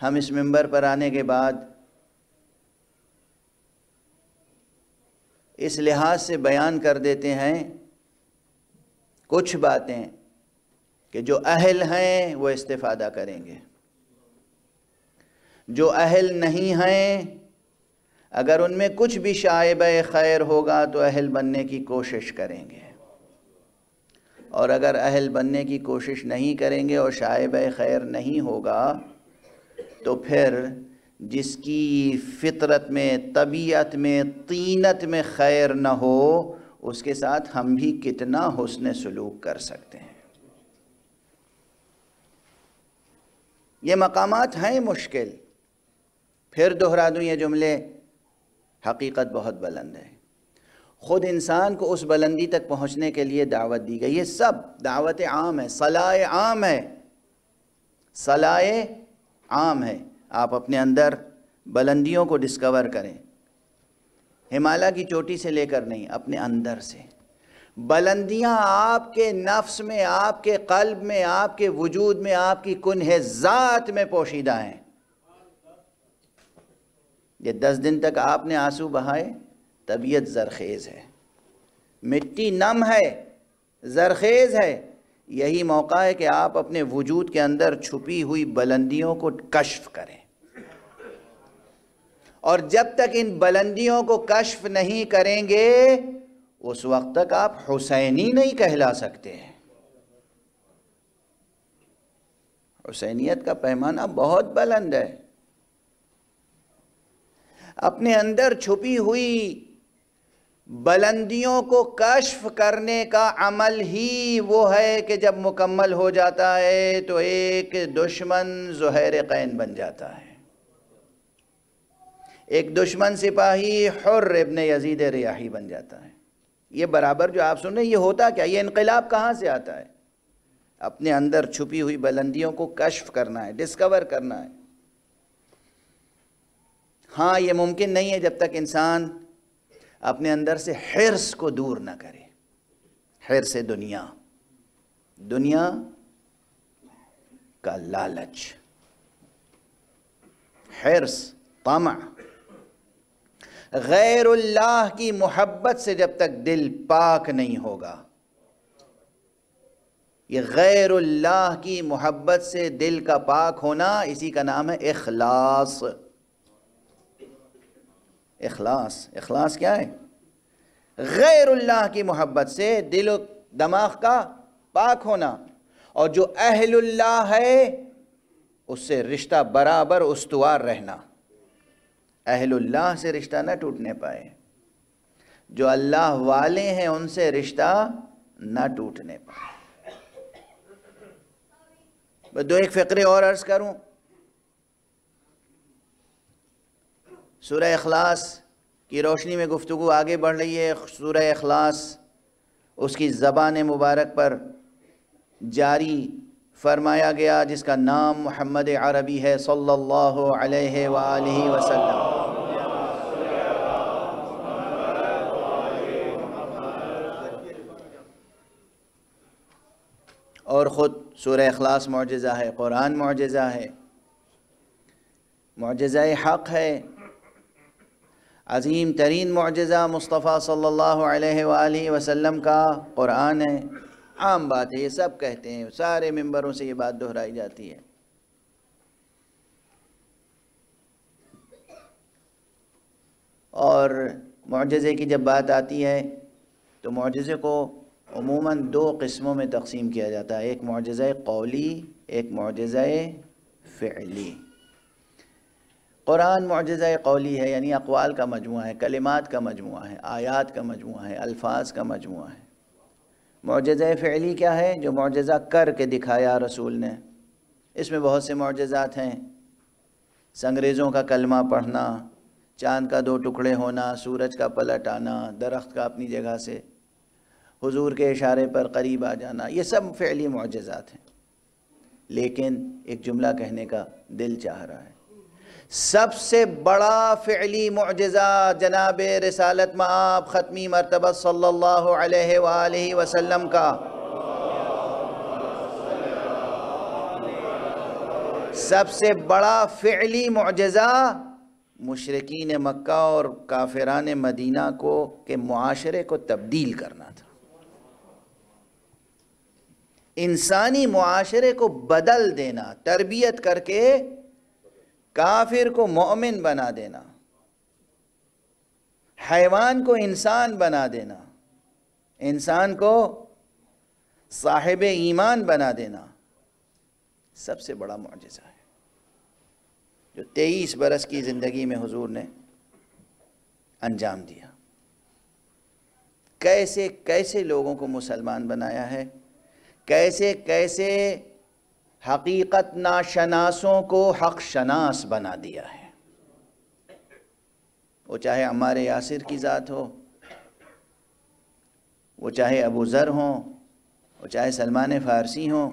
ہم اس منبر پر آنے کے بعد اس لحاظ سے بیان کر دیتے ہیں کچھ باتیں کہ جو اہل ہیں وہ استفادہ کریں گے، جو اہل نہیں ہیں اگر ان میں کچھ بھی شائبہ خیر ہوگا تو اہل بننے کی کوشش کریں گے، اور اگر اہل بننے کی کوشش نہیں کریں گے اور شائبہ خیر نہیں ہوگا تو پھر جس کی فطرت میں، طبیعت میں، طینت میں خیر نہ ہو اس کے ساتھ ہم بھی کتنا حسن سلوک کر سکتے ہیں۔ یہ مقامات ہیں مشکل، پھر دہرا دوں یہ جملے، حقیقت بہت بلند ہے۔ خود انسان کو اس بلندی تک پہنچنے کے لیے دعوت دی گئی، یہ سب دعوت عام ہے، صلاح عام ہے، صلاح عام ہے۔ آپ اپنے اندر بلندیوں کو ڈسکور کریں، ہمالیہ کی چوٹی سے لے کر نہیں، اپنے اندر سے بلندیاں آپ کے نفس میں، آپ کے قلب میں، آپ کے وجود میں، آپ کی کنہ ذات میں پوشیدہ ہیں۔ یہ 10 دن تک آپ نے آنسو بہائے، طبیعت زرخیز ہے، مٹی نم ہے، زرخیز ہے، یہی موقع ہے کہ آپ اپنے وجود کے اندر چھپی ہوئی بلندیوں کو کشف کریں، اور جب تک ان بلندیوں کو کشف نہیں کریں گے اس وقت تک آپ حسینی نہیں کہلا سکتے ہیں۔ حسینیت کا پیمانہ بہت بلند ہے، اپنے اندر چھپی ہوئی بلندیوں کو کشف کرنے کا عمل ہی وہ ہے کہ جب مکمل ہو جاتا ہے تو ایک دشمن زہیر قین بن جاتا ہے، ایک دشمن سپاہی حر ابن یزید ریاحی بن جاتا ہے۔ یہ برابر جو آپ سن رہے ہیں یہ ہوتا کیا؟ یہ انقلاب کہاں سے آتا ہے؟ اپنے اندر چھپی ہوئی بلندیوں کو کشف کرنا ہے، ڈسکور کرنا ہے۔ ہاں یہ ممکن نہیں ہے جب تک انسان اپنے اندر سے حرص کو دور نہ کرے، حرص دنیا، دنیا کا لالچ، حرص، طمع، غیر اللہ کی محبت سے جب تک دل پاک نہیں ہوگا۔ یہ غیر اللہ کی محبت سے دل کا پاک ہونا، اسی کا نام ہے اخلاص۔ اخلاص، اخلاص کیا ہے؟ غیر اللہ کی محبت سے دل و دماغ کا پاک ہونا، اور جو اہل اللہ ہے اس سے رشتہ برابر استوار رہنا، اہل اللہ سے رشتہ نہ ٹوٹنے پائے، جو اللہ والے ہیں ان سے رشتہ نہ ٹوٹنے پائے۔ دو ایک فقرے اور عرض کروں۔ سورہ اخلاص کی روشنی میں گفتگو آگے بڑھ رہی ہے۔ سورہ اخلاص اس کی زبان مبارک پر جاری فرمایا گیا جس کا نام محمد عربی ہے صلی اللہ علیہ وآلہ وسلم۔ اور خود سورہ اخلاص معجزہ ہے، قرآن معجزہ ہے، معجزہ حق ہے، عظیم ترین معجزہ مصطفیٰ صلی اللہ علیہ وآلہ وسلم کا قرآن ہے۔ عام بات ہے، یہ سب کہتے ہیں، سارے ممبروں سے یہ بات دہرائی جاتی ہے۔ اور معجزے کی جب بات آتی ہے تو معجزے کو عموماً دو قسموں میں تقسیم کیا جاتا ہے، ایک معجزہ قولی، ایک معجزہ فعلی۔ قرآن معجزہ قولی ہے، یعنی اقوال کا مجموعہ ہے، کلمات کا مجموعہ ہے، آیات کا مجموعہ ہے، الفاظ کا مجموعہ ہے۔ معجزہ فعلی کیا ہے؟ جو معجزہ کر کے دکھایا رسول نے۔ اس میں بہت سے معجزات ہیں، سنگریزوں کا کلمہ پڑھنا، چاند کا دو ٹکڑے ہونا، سورج کا پلٹ آنا، درخت کا اپنی جگہ سے حضور کے اشارے پر قریب آ جانا، یہ سب فعلی معجزات ہیں۔ لیکن ایک جملہ کہنے کا دل چاہ رہا ہے، سب سے بڑا فعلی معجزہ جناب رسالت مآب ختمی مرتبہ صلی اللہ علیہ وآلہ وسلم کا، سب سے بڑا فعلی معجزہ مشرکین مکہ اور کافران مدینہ کے معاشرے کو تبدیل کرنا تھا، انسانی معاشرے کو بدل دینا، تربیت کر کے کافر کو مومن بنا دینا، حیوان کو انسان بنا دینا، انسان کو صاحب ایمان بنا دینا، سب سے بڑا معجزہ ہے جو 23 برس کی زندگی میں حضور نے انجام دیا۔ کیسے کیسے لوگوں کو مسلمان بنایا ہے، کیسے کیسے حقیقت ناشناسوں کو حق شناس بنا دیا ہے۔ وہ چاہے عمار یاسر کی ذات ہو، وہ چاہے ابو ذر ہوں، وہ چاہے سلمان فارسی ہوں،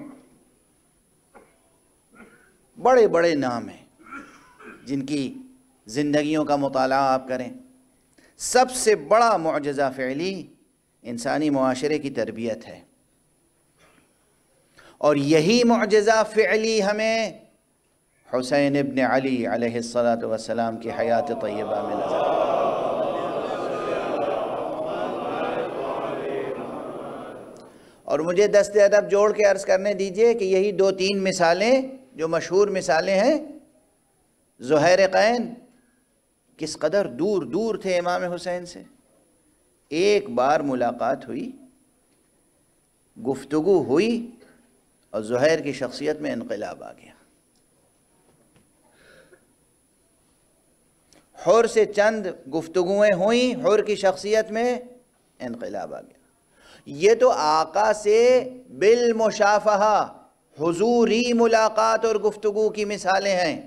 بڑے بڑے نام ہیں جن کی زندگیوں کا مطالعہ آپ کریں۔ سب سے بڑا معجزہ فعلی انسانی معاشرے کی تربیت ہے، اور یہی معجزہ فعلی ہمیں حسین ابن علی علیہ السلام کی حیات طیبہ میں نظر آتا ہے۔ اور مجھے دست ادب جوڑ کے عرض کرنے دیجئے کہ یہی 2-3 مثالیں جو مشہور مثالیں ہیں، زہیر قین کس قدر دور دور تھے امام حسین سے، ایک بار ملاقات ہوئی، گفتگو ہوئی، اور زہیر کی شخصیت میں انقلاب آ گیا۔ حر سے چند گفتگویں ہوئیں، حر کی شخصیت میں انقلاب آ گیا۔ یہ تو آقا سے بالمشافہہ حضوری ملاقات اور گفتگو کی مثالیں ہیں۔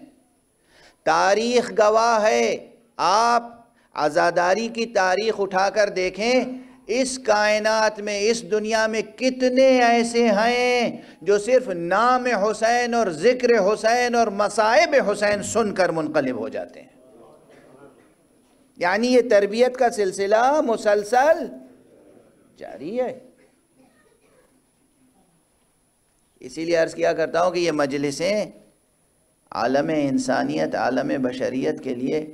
تاریخ گواہ ہے، آپ عزاداری کی تاریخ اٹھا کر دیکھیں، اس کائنات میں، اس دنیا میں کتنے ایسے ہیں جو صرف نام حسین اور ذکر حسین اور مصائب حسین سن کر منقلب ہو جاتے ہیں۔ یعنی یہ تربیت کا سلسلہ مسلسل جاری ہے۔ اسی لیے عرض کیا کرتا ہوں کہ یہ مجلسیں عالم انسانیت، عالم بشریت کے لیے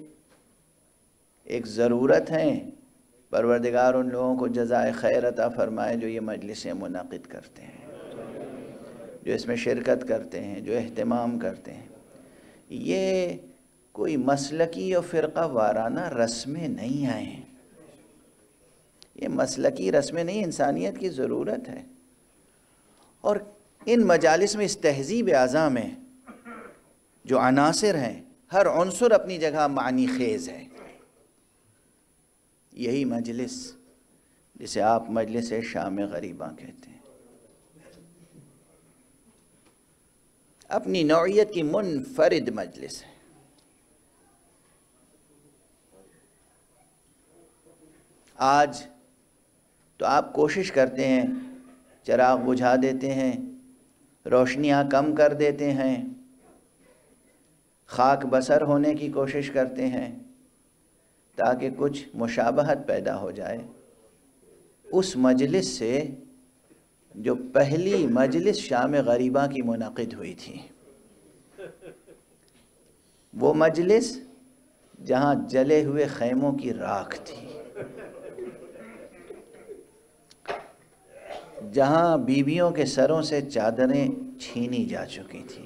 ایک ضرورت ہیں۔ پروردگار ان لوگوں کو جزائے خیر عطا فرمائے جو یہ مجلسیں منعقد کرتے ہیں، جو اس میں شرکت کرتے ہیں، جو اہتمام کرتے ہیں۔ یہ کوئی مسلکی اور فرقہ وارانہ رسمیں نہیں آئیں، یہ مسلکی رسمیں نہیں، انسانیت کی ضرورت ہے۔ اور ان مجالس میں، اس تہذیب اعظم میں جو عناصر ہیں، ہر عنصر اپنی جگہ معنی خیز ہے۔ یہی مجلس جسے آپ مجلس شام غریباں کہتے ہیں، اپنی نوعیت کی منفرد مجلس ہے۔ آج تو آپ کوشش کرتے ہیں، چراغ بجھا دیتے ہیں، روشنیاں کم کر دیتے ہیں، خاک بسر ہونے کی کوشش کرتے ہیں تاکہ کچھ مشابہت پیدا ہو جائے اس مجلس سے جو پہلی مجلس شام غریباں کی منعقد ہوئی تھی۔ وہ مجلس جہاں جلے ہوئے خیموں کی راکھ تھی، جہاں بیویوں کے سروں سے چادریں چھینی جا چکی تھی،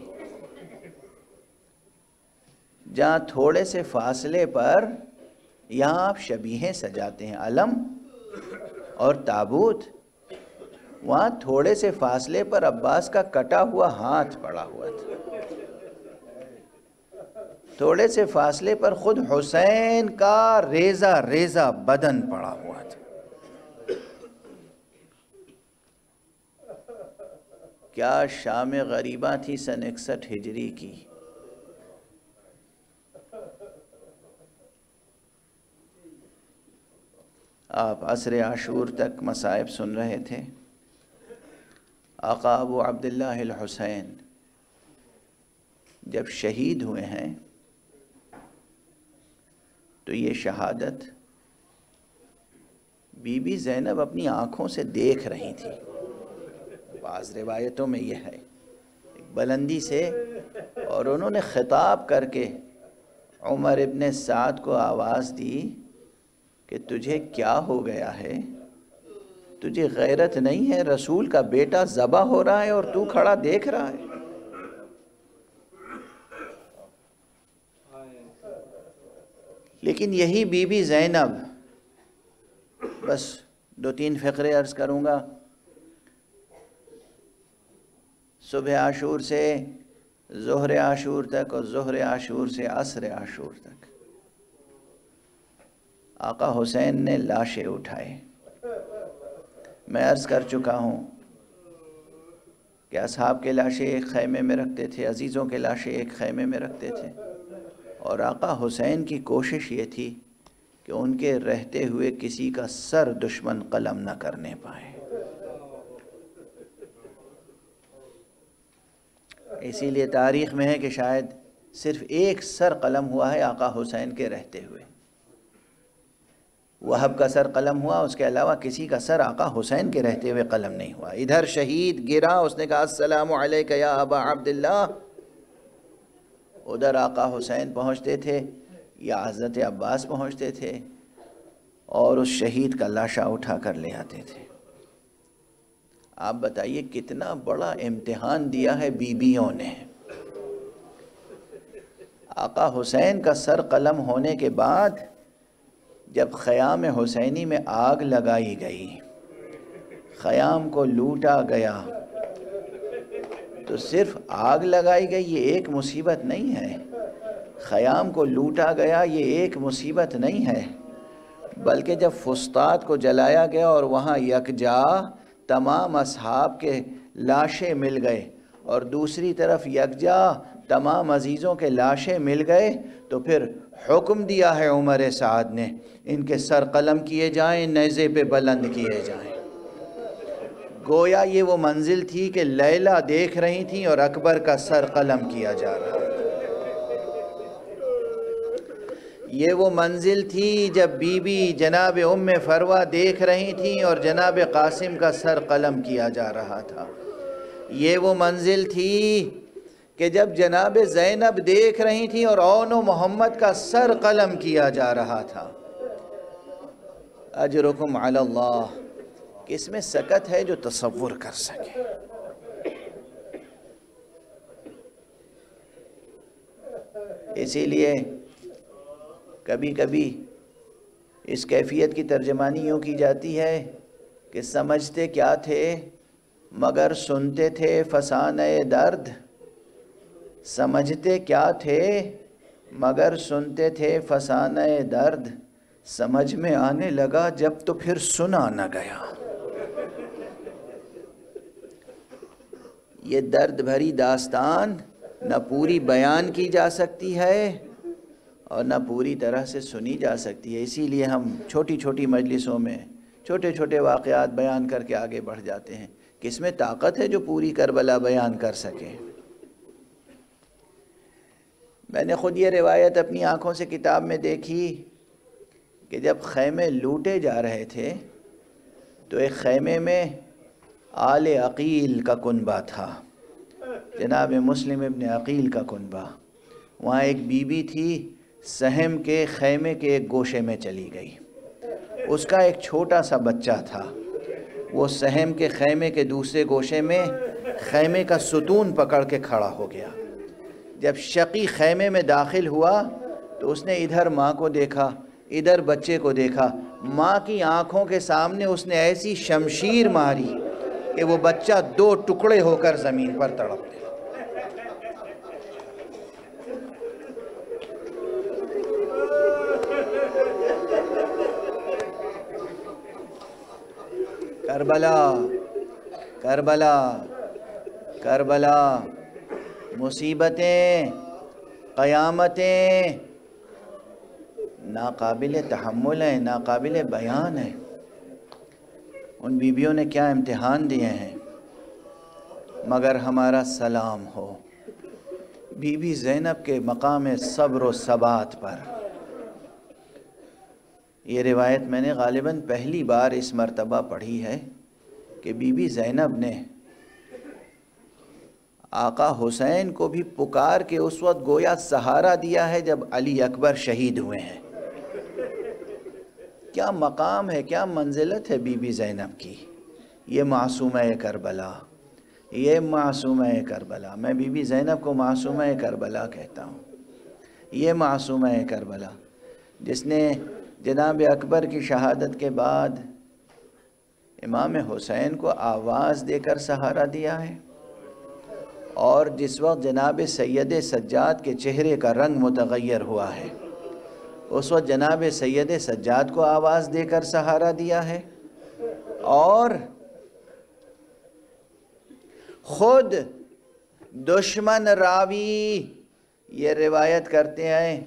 جہاں تھوڑے سے فاصلے پر، یہاں آپ شبیہیں سجاتے ہیں، علم اور تابوت، وہاں تھوڑے سے فاصلے پر عباس کا کٹا ہوا ہاتھ پڑا ہوا تھا، تھوڑے سے فاصلے پر خود حسین کا ریزہ ریزہ بدن پڑا ہوا تھا۔ کیا شام غریباں تھی سن 61 ہجری کی۔ آپ عصر عاشور تک مصائب سن رہے تھے۔ آقا ابو عبداللہ الحسین جب شہید ہوئے ہیں تو یہ شہادت بی بی زینب اپنی آنکھوں سے دیکھ رہی تھی۔ بعض روایتوں میں یہ ہے، ایک بلندی سے، اور انہوں نے خطاب کر کے عمر ابن سعد کو آواز دی کہ تجھے کیا ہو گیا ہے، تجھے غیرت نہیں ہے، رسول کا بیٹا ذبح ہو رہا ہے اور تو کھڑا دیکھ رہا ہے۔ لیکن یہی بی بی زینب، بس 2-3 فقرے عرض کروں گا، صبح عاشور سے ظہر عاشور تک اور ظہر عاشور سے عصر عاشور تک آقا حسین نے لاشیں اٹھائے۔ میں عرض کر چکا ہوں کہ اصحاب کے لاشیں ایک خیمے میں رکھتے تھے، عزیزوں کے لاشیں ایک خیمے میں رکھتے تھے، اور آقا حسین کی کوشش یہ تھی کہ ان کے رہتے ہوئے کسی کا سر دشمن قلم نہ کرنے پائے۔ اسی لیے تاریخ میں ہے کہ شاید صرف ایک سر قلم ہوا ہے آقا حسین کے رہتے ہوئے، وہب کا سر قلم ہوا، اس کے علاوہ کسی کا سر آقا حسین کے رہتے ہوئے قلم نہیں ہوا۔ ادھر شہید گرا، اس نے کہا السلام علیک یا ابا عبداللہ، ادھر آقا حسین پہنچتے تھے یا حضرت عباس پہنچتے تھے اور اس شہید کا لاشا اٹھا کر لے آتے تھے۔ آپ بتائیے کتنا بڑا امتحان دیا ہے بیویوں نے۔ آقا حسین کا سر قلم ہونے کے بعد جب خیام حسینی میں آگ لگائی گئی، خیام کو لوٹا گیا، تو صرف آگ لگائی گئی یہ ایک مصیبت نہیں ہے، خیام کو لوٹا گیا یہ ایک مصیبت نہیں ہے، بلکہ جب فسطاط کو جلایا گیا اور وہاں یکجا تمام اصحاب کے لاشیں مل گئے اور دوسری طرف یکجا تمام عزیزوں کے لاشیں مل گئے، تو پھر حکم دیا ہے عمر سعد نے ان کے سر قلم کیے جائیں، نیزے پہ بلند کیے جائیں۔ گویا یہ وہ منزل تھی کہ لیلا دیکھ رہی تھیں اور اکبر کا سر قلم کیا جا رہا تھا۔ یہ وہ منزل تھی جب بی بی جناب ام فروہ دیکھ رہی تھیں اور جناب قاسم کا سر قلم کیا جا رہا تھا۔ یہ وہ منزل تھی کہ جب جناب زینب دیکھ رہی تھیں اور اون و محمد کا سر قلم کیا جا رہا تھا۔ اجرکم علی اللہ، کس میں سکت ہے جو تصور کر سکے۔ اسی لیے کبھی کبھی اس کیفیت کی ترجمانی یوں کی جاتی ہے کہ سمجھتے کیا تھے مگر سنتے تھے فسانہ درد، سمجھتے کیا تھے مگر سنتے تھے فسانہ درد، سمجھ میں آنے لگا جب تو پھر سنا نہ گیا۔ یہ درد بھری داستان نہ پوری بیان کی جا سکتی ہے اور نہ پوری طرح سے سنی جا سکتی ہے، اسی لیے ہم چھوٹی چھوٹی مجلسوں میں چھوٹے چھوٹے واقعات بیان کر کے آگے بڑھ جاتے ہیں۔ کس میں طاقت ہے جو پوری کربلا بیان کر سکے؟ میں نے خود یہ روایت اپنی آنکھوں سے کتاب میں دیکھی کہ جب خیمے لوٹے جا رہے تھے تو ایک خیمے میں آل عقیل کا کنبہ تھا، جناب مسلم ابن عقیل کا کنبہ۔ وہاں ایک بی بی تھی، سہم کے خیمے کے ایک گوشے میں چلی گئی، اس کا ایک چھوٹا سا بچہ تھا، وہ سہم کے خیمے کے دوسرے گوشے میں خیمے کا ستون پکڑ کے کھڑا ہو گیا۔ جب شقی خیمے میں داخل ہوا تو اس نے ادھر ماں کو دیکھا، ادھر بچے کو دیکھا، ماں کی آنکھوں کے سامنے اس نے ایسی شمشیر ماری کہ وہ بچہ دو ٹکڑے ہو کر زمین پر تڑپ گیا۔ کربلا کربلا کربلا، مصیبتیں، قیامتیں ناقابل تحمل ہیں، ناقابل بیان ہیں۔ ان بیویوں نے کیا امتحان دیے ہیں، مگر ہمارا سلام ہو بی بی زینب کے مقام صبر و ثبات پر۔ یہ روایت میں نے غالباً پہلی بار اس مرتبہ پڑھی ہے کہ بی بی زینب نے آقا حسین کو بھی پکار کے اس وقت گویا سہارا دیا ہے جب علی اکبر شہید ہوئے ہیں۔ کیا مقام ہے، کیا منزلت ہے بی بی زینب کی۔ یہ معصومہ کربلا، یہ معصومہ کربلا، میں بی بی زینب کو معصومہ کربلا کہتا ہوں۔ یہ معصومہ کربلا جس نے جناب اکبر کی شہادت کے بعد امام حسین کو آواز دے کر سہارا دیا ہے، اور جس وقت جناب سید سجاد کے چہرے کا رنگ متغیر ہوا ہے اس وقت جناب سید سجاد کو آواز دے کر سہارا دیا ہے، اور خود دشمن راوی یہ روایت کرتے ہیں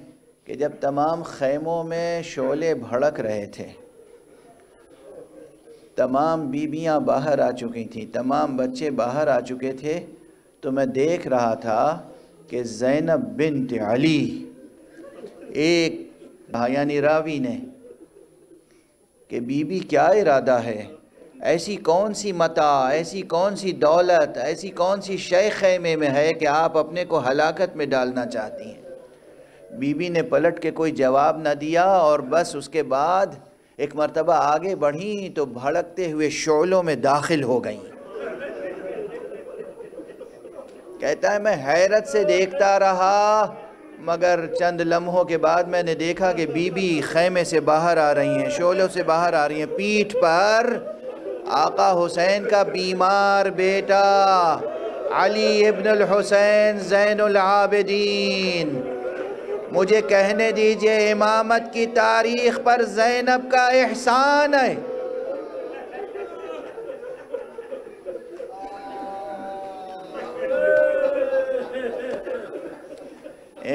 کہ جب تمام خیموں میں شعلے بھڑک رہے تھے، تمام بیویاں باہر آ چکی تھیں، تمام بچے باہر آ چکے تھے، تو میں دیکھ رہا تھا کہ زینب بنت علی، ایک یعنی راوی نے کہ بی بی کیا ارادہ ہے، ایسی کون سی متاع، ایسی کون سی دولت، ایسی کون سی شے خیمے میں ہے کہ آپ اپنے کو ہلاکت میں ڈالنا چاہتی ہیں۔ بی بی نے پلٹ کے کوئی جواب نہ دیا اور بس اس کے بعد ایک مرتبہ آگے بڑھیں تو بھڑکتے ہوئے شعلوں میں داخل ہو گئیں۔ کہتا ہے میں حیرت سے دیکھتا رہا، مگر چند لمحوں کے بعد میں نے دیکھا کہ بی بی خیمے سے باہر آ رہی ہیں، شعلوں سے باہر آ رہی ہیں، پیٹھ پر آقا حسین کا بیمار بیٹا علی ابن الحسین زین العابدین مجھے کہنے دیجئے امامت کی تاریخ پر زینب کا احسان ہے۔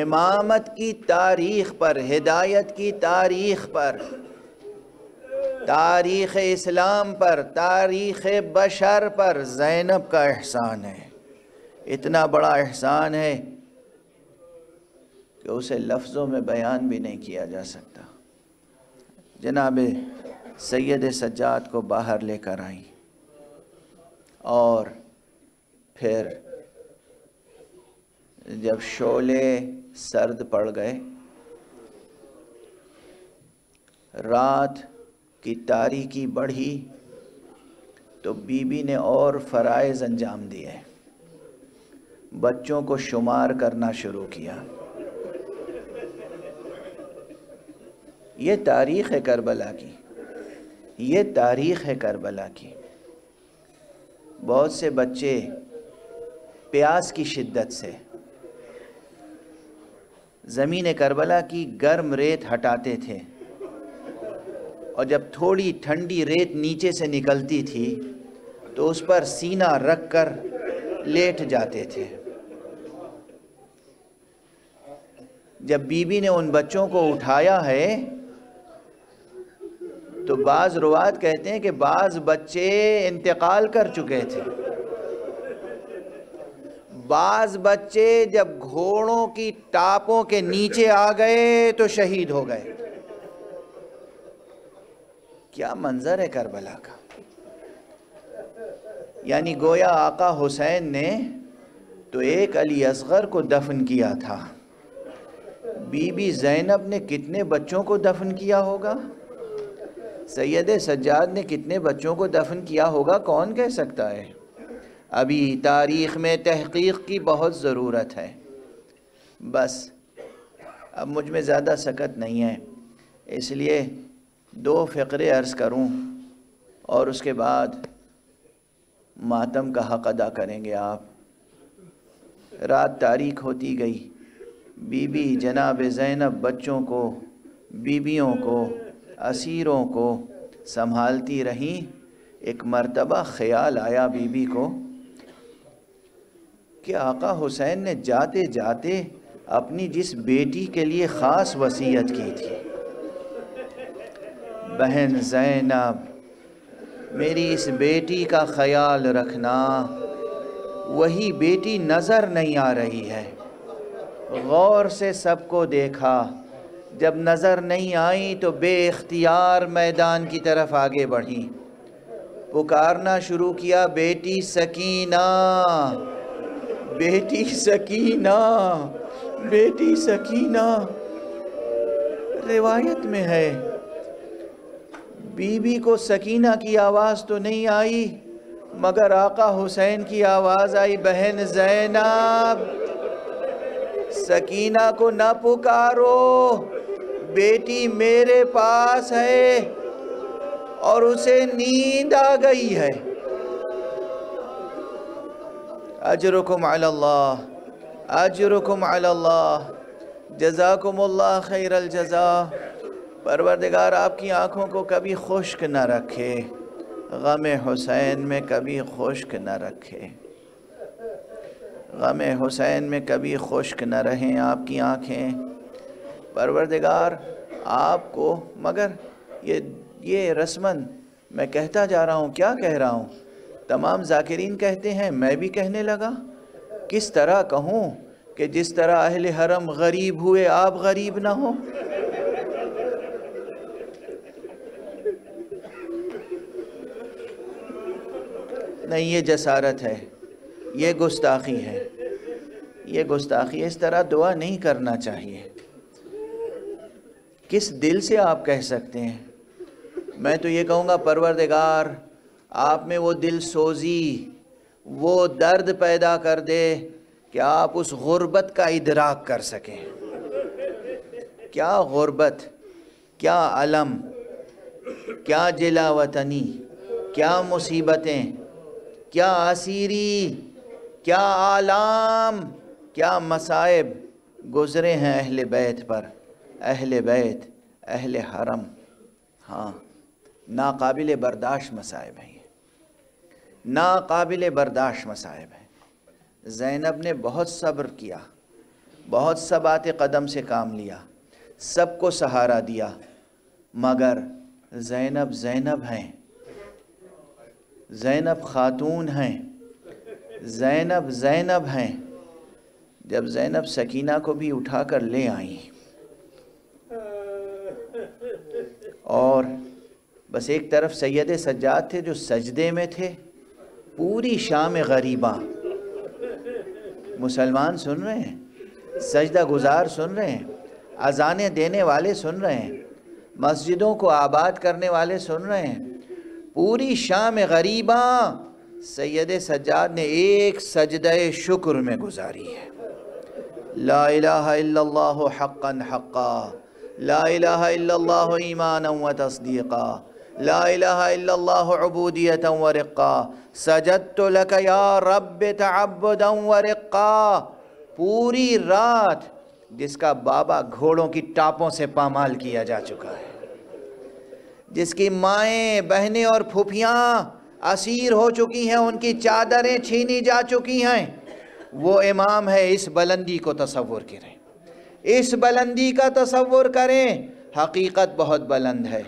امامت کی تاریخ پر، ہدایت کی تاریخ پر، تاریخ اسلام پر، تاریخ بشر پر زینب کا احسان ہے۔ اتنا بڑا احسان ہے کہ اسے لفظوں میں بیان بھی نہیں کیا جا سکتا۔ جناب سید سجاد کو باہر لے کر آئیں اور پھر جب شعلے سرد پڑ گئے، رات کی تاریکی بڑھی تو بی بی نے اور فرائض انجام دیے، بچوں کو شمار کرنا شروع کیا۔ یہ تاریخ ہے کربلا کی، یہ تاریخ ہے کربلا کی۔ بہت سے بچے پیاس کی شدت سے زمین کربلا کی گرم ریت ہٹاتے تھے، اور جب تھوڑی ٹھنڈی ریت نیچے سے نکلتی تھی تو اس پر سینہ رکھ کر لیٹ جاتے تھے۔ جب بی بی نے ان بچوں کو اٹھایا ہے تو بعض روات کہتے ہیں کہ بعض بچے انتقال کر چکے تھے، بعض بچے جب گھوڑوں کی ٹاپوں کے نیچے آ گئے تو شہید ہو گئے۔ کیا منظر ہے کربلا کا! یعنی گویا آقا حسین نے تو ایک علی اصغر کو دفن کیا تھا، بی بی زینب نے کتنے بچوں کو دفن کیا ہوگا؟ سید سجاد نے کتنے بچوں کو دفن کیا ہوگا؟ کون کہہ سکتا ہے؟ ابھی تاریخ میں تحقیق کی بہت ضرورت ہے۔ بس اب مجھ میں زیادہ سکت نہیں ہے، اس لیے 2 فقرے عرض کروں اور اس کے بعد ماتم کا حق ادا کریں گے آپ۔ رات تاریک ہوتی گئی، بی بی جناب زینب بچوں کو، بیویوں کو، اسیروں کو سنبھالتی رہیں۔ ایک مرتبہ خیال آیا بی بی کو کہ آقا حسین نے جاتے جاتے اپنی جس بیٹی کے لیے خاص وصیت کی تھی، بہن زینب میری اس بیٹی کا خیال رکھنا، وہی بیٹی نظر نہیں آ رہی ہے۔ غور سے سب کو دیکھا، جب نظر نہیں آئی تو بے اختیار میدان کی طرف آگے بڑھی، پکارنا شروع کیا، بیٹی سکینہ، بیٹی سکینہ، بیٹی سکینہ۔ روایت میں ہے بی بی کو سکینہ کی آواز تو نہیں آئی، مگر آقا حسین کی آواز آئی، بہن زینب سکینہ کو نہ پکارو، بیٹی میرے پاس ہے اور اسے نیند آ گئی ہے۔ اجرکم علی اللہ، اجرکم علی اللہ، جزاکم اللہ خیر الجزا۔ پروردگار آپ کی آنکھوں کو کبھی خشک نہ رکھے، غم حسین میں کبھی خشک نہ رکھے، غم حسین میں کبھی خشک نہ رہیں آپ کی آنکھیں۔ پروردگار آپ کو، مگر یہ رسماً میں کہتا جا رہا ہوں، کیا کہہ رہا ہوں؟ تمام ذاکرین کہتے ہیں، میں بھی کہنے لگا، کس طرح کہوں کہ جس طرح اہل حرم غریب ہوئے آپ غریب نہ ہو؟ نہیں، یہ جسارت ہے، یہ گستاخی ہے، یہ گستاخی ہے، اس طرح دعا نہیں کرنا چاہیے۔ کس دل سے آپ کہہ سکتے ہیں؟ میں تو یہ کہوں گا پروردگار آپ میں وہ دل سوزی، وہ درد پیدا کر دے کہ آپ اس غربت کا ادراک کر سکیں۔ کیا غربت، کیا علم، کیا جلا وطنی، کیا مصیبتیں، کیا اسیری، کیا آلام، کیا مصائب، گزرے ہیں اہل بیت پر، اہل بیت، اہل حرم، ہاں ناقابل برداشت مصائب ہیں، یہ ناقابل برداشت مصائب ہیں۔ زینب نے بہت صبر کیا، بہت ثبات قدم سے کام لیا، سب کو سہارا دیا، مگر زینب زینب ہیں، زینب خاتون ہیں، زینب زینب ہیں۔ جب زینب سکینہ کو بھی اٹھا کر لے آئیں اور بس ایک طرف سید سجاد تھے جو سجدے میں تھے، پوری شام غریباں مسلمان سن رہے ہیں، سجدہ گزار سن رہے ہیں، اذانیں دینے والے سن رہے ہیں، مسجدوں کو آباد کرنے والے سن رہے ہیں، پوری شام غریباں سید سجاد نے ایک سجدہ شکر میں گزاری ہے۔ لا الہ الا اللہ حقا حقا، لا الہ الا اللہ ایمانا و تصدیقا، لا الہ الا اللہ عبودیتا و رقا، سجدت لک یا رب تعبدا و رقا۔ پوری رات جس کا بابا گھوڑوں کی ٹاپوں سے پامال کیا جا چکا ہے، جس کی مائیں بہنیں اور پھوپھیاں اسیر ہو چکی ہیں، ان کی چادریں چھینی جا چکی ہیں، وہ امام ہے۔ اس بلندی کو تصور کریں، اس بلندی کا تصور کریں۔ حقیقت بہت بلند ہے،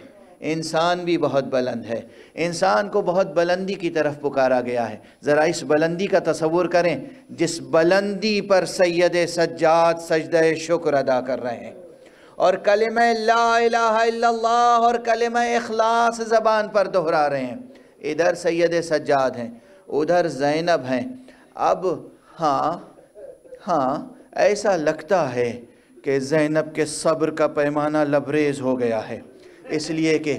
انسان بھی بہت بلند ہے، انسان کو بہت بلندی کی طرف پکارا گیا ہے۔ ذرا اس بلندی کا تصور کریں جس بلندی پر سید سجاد سجدہ شکر ادا کر رہے ہیں اور کلمہ لا الہ الا اللہ اور کلمہ اخلاص زبان پر دہرا رہے ہیں۔ ادھر سید سجاد ہیں، ادھر زینب ہیں۔ اب ہاں ایسا لگتا ہے کہ زینب کے صبر کا پیمانہ لبریز ہو گیا ہے، اس لیے کہ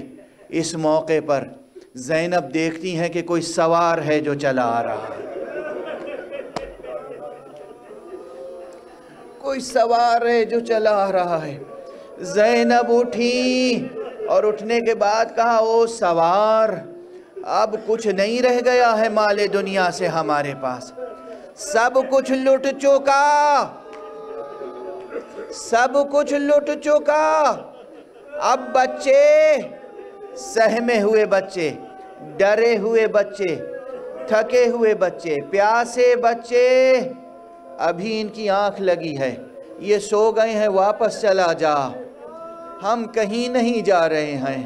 اس موقع پر زینب دیکھتی ہیں کہ کوئی سوار ہے جو چلا آ رہا ہے، کوئی سوار ہے جو چلا آ رہا ہے۔ زینب اٹھی اور اٹھنے کے بعد کہا، او سوار، اب کچھ نہیں رہ گیا ہے مال دنیا سے ہمارے پاس، سب کچھ لٹ چکا، سب کچھ لٹ چکا۔ اب بچے، سہمے ہوئے بچے، ڈرے ہوئے بچے، تھکے ہوئے بچے، پیاسے بچے، ابھی ان کی آنکھ لگی ہے، یہ سو گئے ہیں، واپس چلا جا، ہم کہیں نہیں جا رہے ہیں،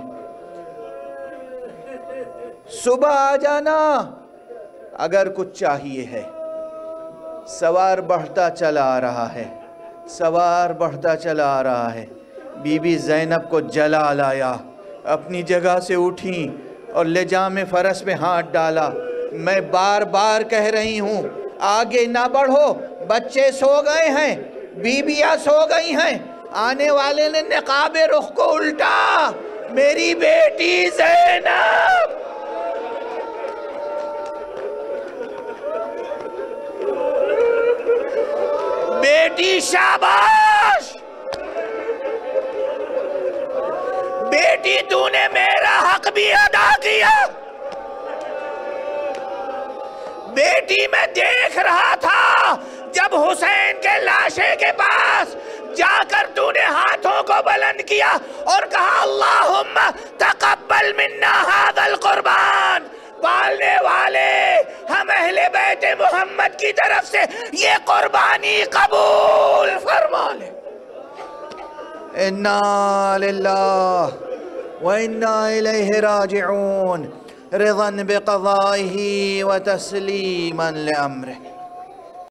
صبح آ جانا اگر کچھ چاہیے ہے۔ سوار بڑھتا چلا آ رہا ہے، سوار بڑھتا چلا آ رہا ہے۔ بی بی زینب کو جلال آیا، اپنی جگہ سے اٹھیں اور لجام فرس میں ہاتھ ڈالا۔ میں بار بار کہہ رہی ہوں آگے نہ بڑھو، بچے سو گئے ہیں، بیویاں سو گئی ہیں، آنے والے نے نقاب رخ کو الٹا، میری بیٹی زینب، بیٹی شاباش، بیٹی تو نے میرا حق بھی ادا کیا، بیٹی میں دیکھ رہا تھا جب حسین کے لاشے کے پاس جا کر تو نے ہاتھوں کو بلند کیا اور کہا اللہم تقبل منا ھذا القربان، پالنے والے ہم اہل بیت محمد کی طرف سے یہ قربانی قبول فرما لے۔ انا للہ وانا الیہ راجعون، رضا بقضائہ وتسلیما لامرہ۔